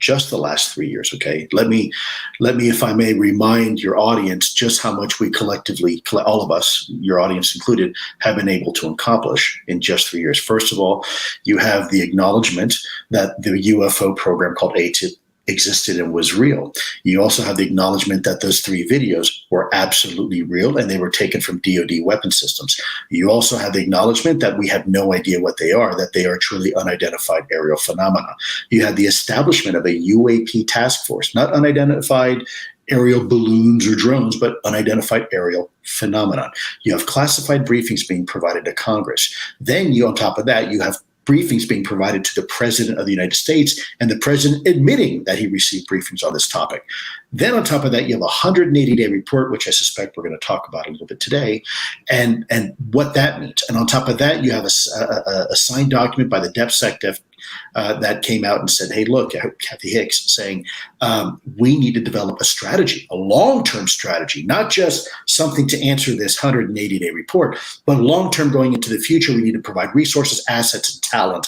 just the last 3 years. Okay, let me, if I may, remind your audience just how much we collectively, all of us, your audience included, have been able to accomplish in just 3 years. First of all, you have the acknowledgement that the UFO program called ATIP existed and was real. You also have the acknowledgement that those 3 videos were absolutely real and they were taken from DoD weapon systems. You also have the acknowledgement that we have no idea what they are, that they are truly unidentified aerial phenomena. You had the establishment of a UAP task force, not unidentified aerial balloons or drones, but unidentified aerial phenomenon. You have classified briefings being provided to Congress. Then you, on top of that, you have briefings being provided to the President of the United States, and the President admitting that he received briefings on this topic. Then on top of that, you have a 180-day report, which I suspect we're going to talk about a little bit today, and what that means. And on top of that, you have a signed document by the DepSecDef that came out and said, hey, look, Kathy Hicks saying, we need to develop a strategy, a long-term strategy, not just something to answer this 180-day report, but long-term going into the future. We need to provide resources, assets, and talent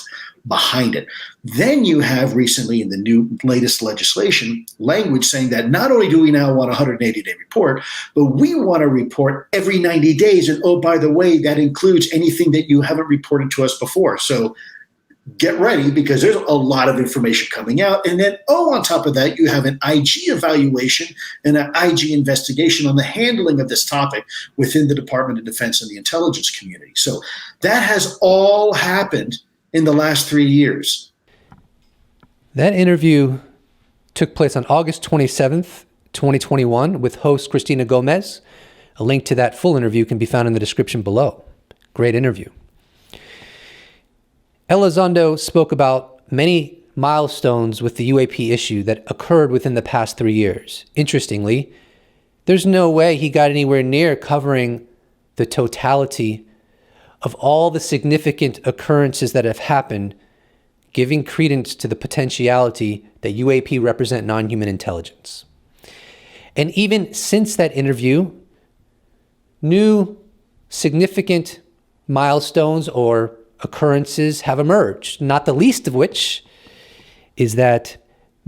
behind it. Then you have recently in the new latest legislation language saying that not only do we now want a 180-day report, but we want to report every 90 days. And oh, by the way, that includes anything that you haven't reported to us before. So get ready, because there's a lot of information coming out. And then, on top of that, you have an IG evaluation and an IG investigation on the handling of this topic within the Department of Defense and the intelligence community. So that has all happened in the last 3 years. That interview took place on August 27th, 2021 with host Christina Gomez. A link to that full interview can be found in the description below. Great interview. Elizondo spoke about many milestones with the UAP issue that occurred within the past 3 years. Interestingly, there's no way he got anywhere near covering the totality of all the significant occurrences that have happened, giving credence to the potentiality that UAP represent non-human intelligence. And even since that interview, new significant milestones or occurrences have emerged, not the least of which is that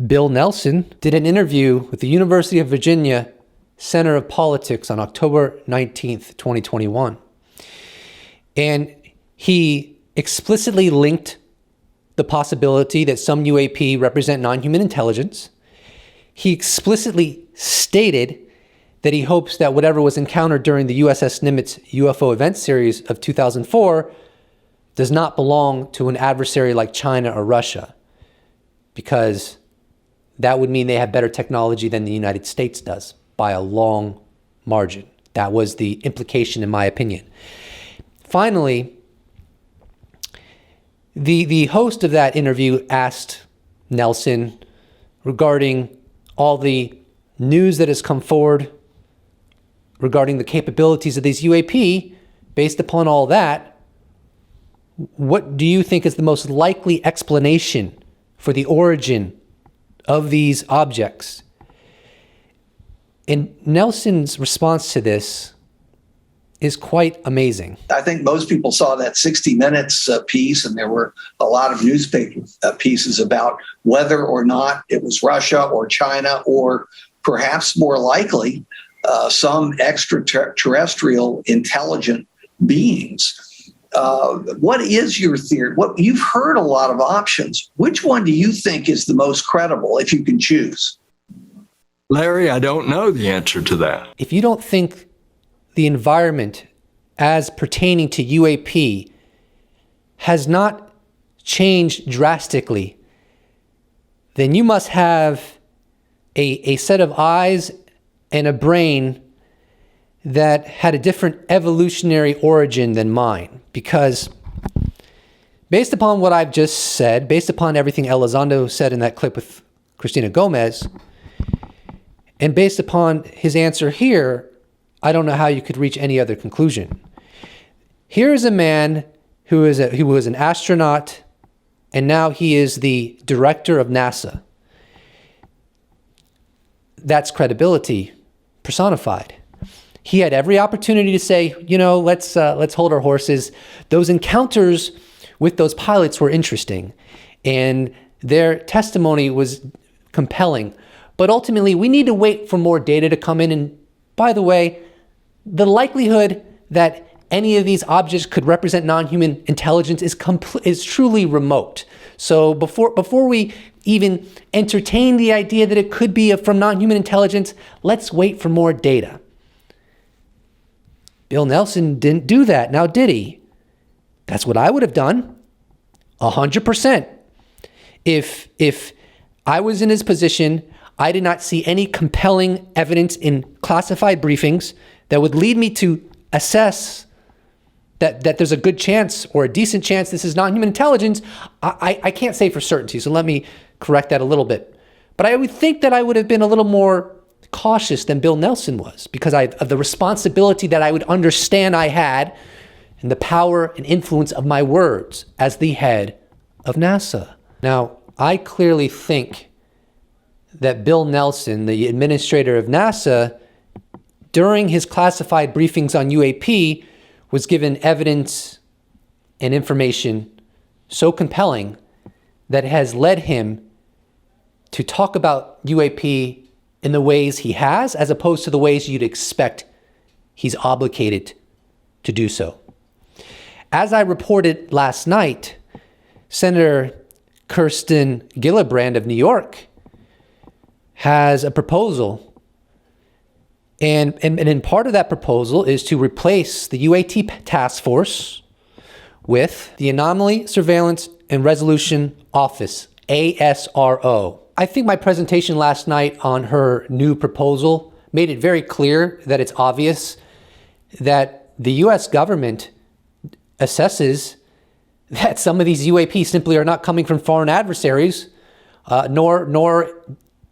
Bill Nelson did an interview with the University of Virginia Center of Politics on October 19th, 2021. And he explicitly linked the possibility that some UAP represent non-human intelligence. He explicitly stated that he hopes that whatever was encountered during the USS Nimitz UFO event series of 2004 does not belong to an adversary like China or Russia, because that would mean they have better technology than the United States does by a long margin. That was the implication, in my opinion. Finally, the host of that interview asked Nelson regarding all the news that has come forward regarding the capabilities of these UAP. Based upon all that, what do you think is the most likely explanation for the origin of these objects? And Nelson's response to this is quite amazing. I think most people saw that 60 Minutes piece, and there were a lot of newspaper pieces about whether or not it was Russia or China, or perhaps more likely some extraterrestrial intelligent beings. What is your theory? You've heard a lot of options. Which one do you think is the most credible, if you can choose? Larry, I don't know the answer to that. If you don't think the environment as pertaining to UAP has not changed drastically, then you must have a set of eyes and a brain that had a different evolutionary origin than mine. Because based upon what I've just said, based upon everything Elizondo said in that clip with Christina Gomez, and based upon his answer here, I don't know how you could reach any other conclusion. Here is a man who was an astronaut, and now he is the director of NASA. That's credibility personified. He had every opportunity to say, let's hold our horses. Those encounters with those pilots were interesting, and their testimony was compelling. But ultimately, we need to wait for more data to come in. And by the way, the likelihood that any of these objects could represent non-human intelligence is truly remote. So before we even entertain the idea that it could be from non-human intelligence, let's wait for more data. Bill Nelson didn't do that. Now, did he? That's what I would have done. 100%. If I was in his position, I did not see any compelling evidence in classified briefings that would lead me to assess that there's a good chance or a decent chance this is non-human intelligence. I can't say for certainty, so let me correct that a little bit. But I would think that I would have been a little more cautious than Bill Nelson was, because of the responsibility that I would understand I had and the power and influence of my words as the head of NASA. Now, I clearly think that Bill Nelson, the administrator of NASA, during his classified briefings on UAP, was given evidence and information so compelling that has led him to talk about UAP in the ways he has, as opposed to the ways you'd expect he's obligated to do so. As I reported last night, Senator Kirsten Gillibrand of New York has a proposal. And in part of that proposal is to replace the UAT task force with the Anomaly Surveillance and Resolution Office, ASRO. I think my presentation last night on her new proposal made it very clear that it's obvious that the US government assesses that some of these UAPs simply are not coming from foreign adversaries, nor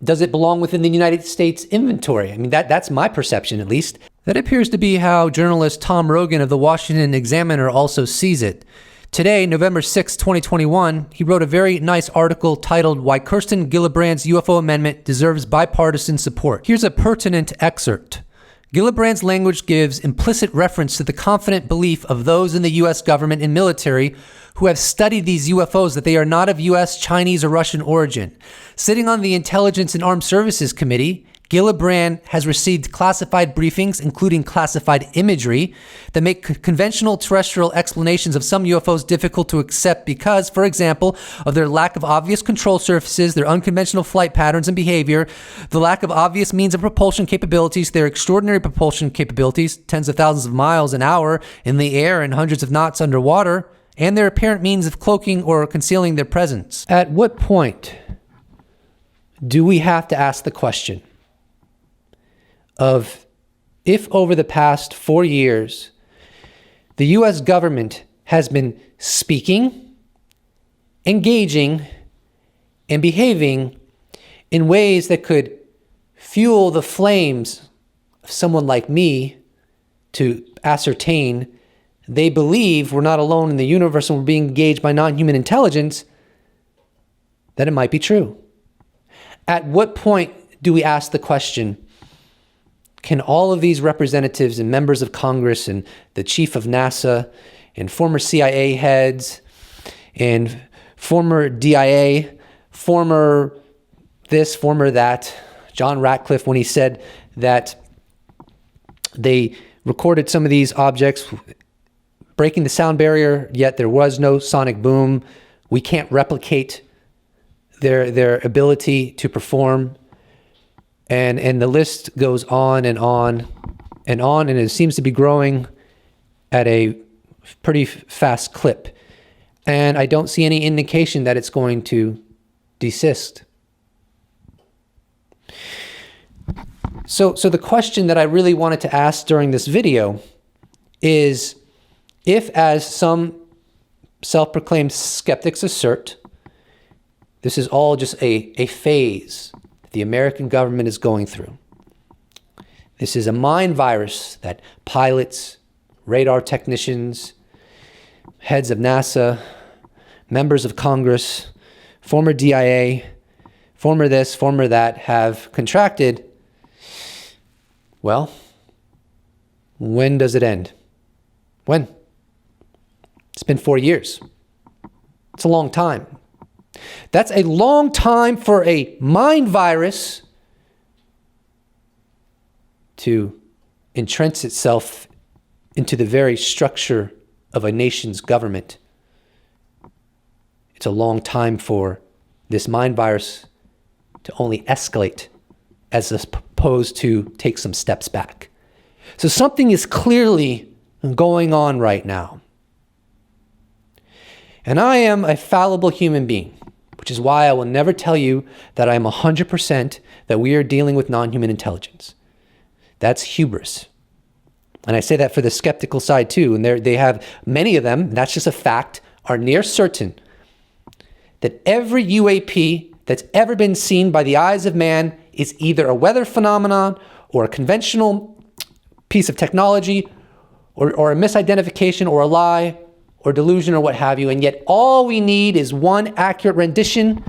does it belong within the United States inventory. I mean, that's my perception, at least. That appears to be how journalist Tom Rogan of the Washington Examiner also sees it. Today, November 6, 2021, he wrote a very nice article titled "Why Kirsten Gillibrand's UFO Amendment Deserves Bipartisan Support." Here's a pertinent excerpt. Gillibrand's language gives implicit reference to the confident belief of those in the U.S. government and military who have studied these UFOs that they are not of U.S., Chinese, or Russian origin. Sitting on the Intelligence and Armed Services Committee, Gillibrand has received classified briefings, including classified imagery, that make conventional terrestrial explanations of some UFOs difficult to accept because, for example, of their lack of obvious control surfaces, their unconventional flight patterns and behavior, the lack of obvious means of propulsion capabilities, their extraordinary propulsion capabilities, tens of thousands of miles an hour in the air and hundreds of knots underwater, and their apparent means of cloaking or concealing their presence. At what point do we have to ask the question of if over the past 4 years, the U.S. government has been speaking, engaging, and behaving in ways that could fuel the flames of someone like me to ascertain they believe we're not alone in the universe and we're being engaged by non-human intelligence, that it might be true. At what point do we ask the question, can all of these representatives and members of Congress and the chief of NASA and former CIA heads and former DIA, former this, former that, John Ratcliffe, when he said that they recorded some of these objects breaking the sound barrier, yet there was no sonic boom, we can't replicate their ability to perform. And the list goes on and on and on, and it seems to be growing at a pretty fast clip. And I don't see any indication that it's going to desist. So the question that I really wanted to ask during this video is, if, as some self-proclaimed skeptics assert, this is all just a phase the American government is going through. This is a mind virus that pilots, radar technicians, heads of NASA, members of Congress, former DIA, former this, former that have contracted. Well, when does it end? When? It's been 4 years. It's a long time. That's a long time for a mind virus to entrench itself into the very structure of a nation's government. It's a long time for this mind virus to only escalate as opposed to take some steps back. So something is clearly going on right now. And I am a fallible human being, which is why I will never tell you that I am 100% that we are dealing with non-human intelligence. That's hubris. And I say that for the skeptical side too. And they have many of them, that's just a fact, are near certain that every UAP that's ever been seen by the eyes of man is either a weather phenomenon or a conventional piece of technology or a misidentification or a lie or delusion or what have you. And yet all we need is one accurate rendition.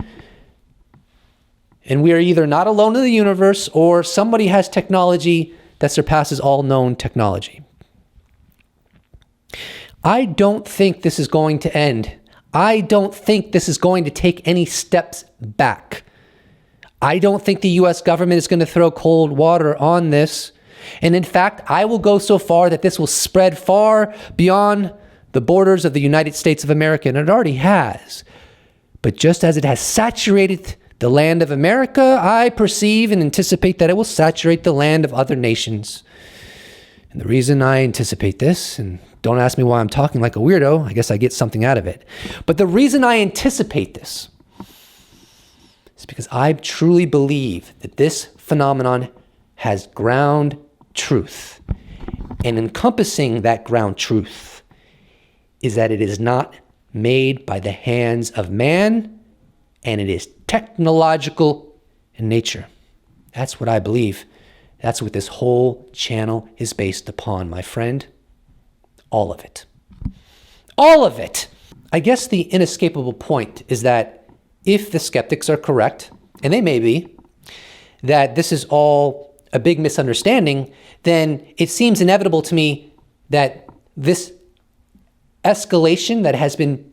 And we are either not alone in the universe or somebody has technology that surpasses all known technology. I don't think this is going to end. I don't think this is going to take any steps back. I don't think the US government is going to throw cold water on this. And in fact, I will go so far that this will spread far beyond the borders of the United States of America, and it already has. But just as it has saturated the land of America, I perceive and anticipate that it will saturate the land of other nations. And the reason I anticipate this, and don't ask me why I'm talking like a weirdo, I guess I get something out of it. But the reason I anticipate this is because I truly believe that this phenomenon has ground truth. And encompassing that ground truth is that it is not made by the hands of man, and it is technological in nature. That's what I believe. That's what this whole channel is based upon, my friend. All of it. All of it. I guess the inescapable point is that if the skeptics are correct, and they may be, that this is all a big misunderstanding, then it seems inevitable to me that this escalation that has been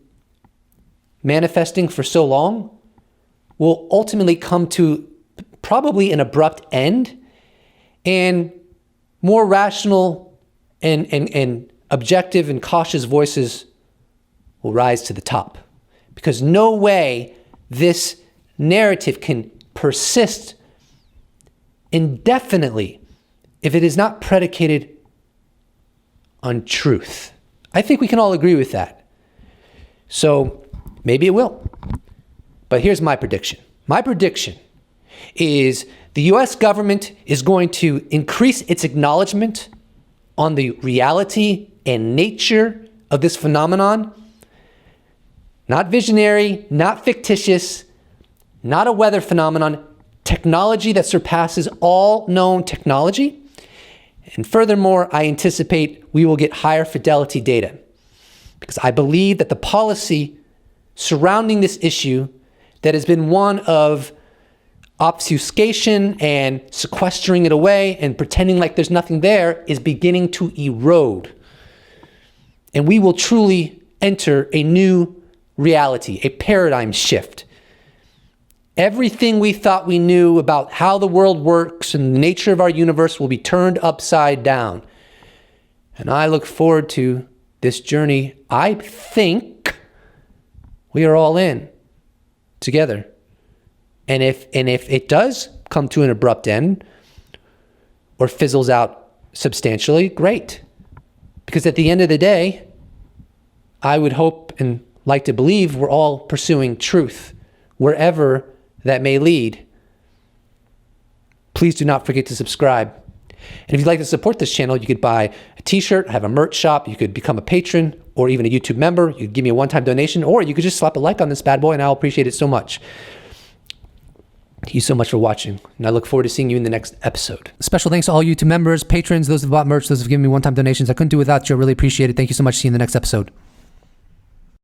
manifesting for so long will ultimately come to probably an abrupt end, and more rational and objective and cautious voices will rise to the top. Because no way this narrative can persist indefinitely if it is not predicated on truth. I think we can all agree with that. So maybe it will. But here's my prediction. My prediction is the US government is going to increase its acknowledgement on the reality and nature of this phenomenon. Not visionary, not fictitious, not a weather phenomenon, technology that surpasses all known technology. And furthermore, I anticipate we will get higher fidelity data because I believe that the policy surrounding this issue that has been one of obfuscation and sequestering it away and pretending like there's nothing there is beginning to erode. And we will truly enter a new reality, a paradigm shift. Everything we thought we knew about how the world works and the nature of our universe will be turned upside down. And I look forward to this journey. I think we are all in together. And if it does come to an abrupt end or fizzles out substantially, great. Because at the end of the day, I would hope and like to believe we're all pursuing truth wherever that may lead. Please do not forget to subscribe. And if you'd like to support this channel, you could buy a t-shirt, have a merch shop, you could become a patron or even a YouTube member. You could give me a one-time donation, or you could just slap a like on this bad boy and I'll appreciate it so much. Thank you so much for watching, and I look forward to seeing you in the next episode. Special thanks to all YouTube members, patrons, those who bought merch, those who have given me one-time donations. I couldn't do without you. I really appreciate it. Thank you so much. See you in the next episode.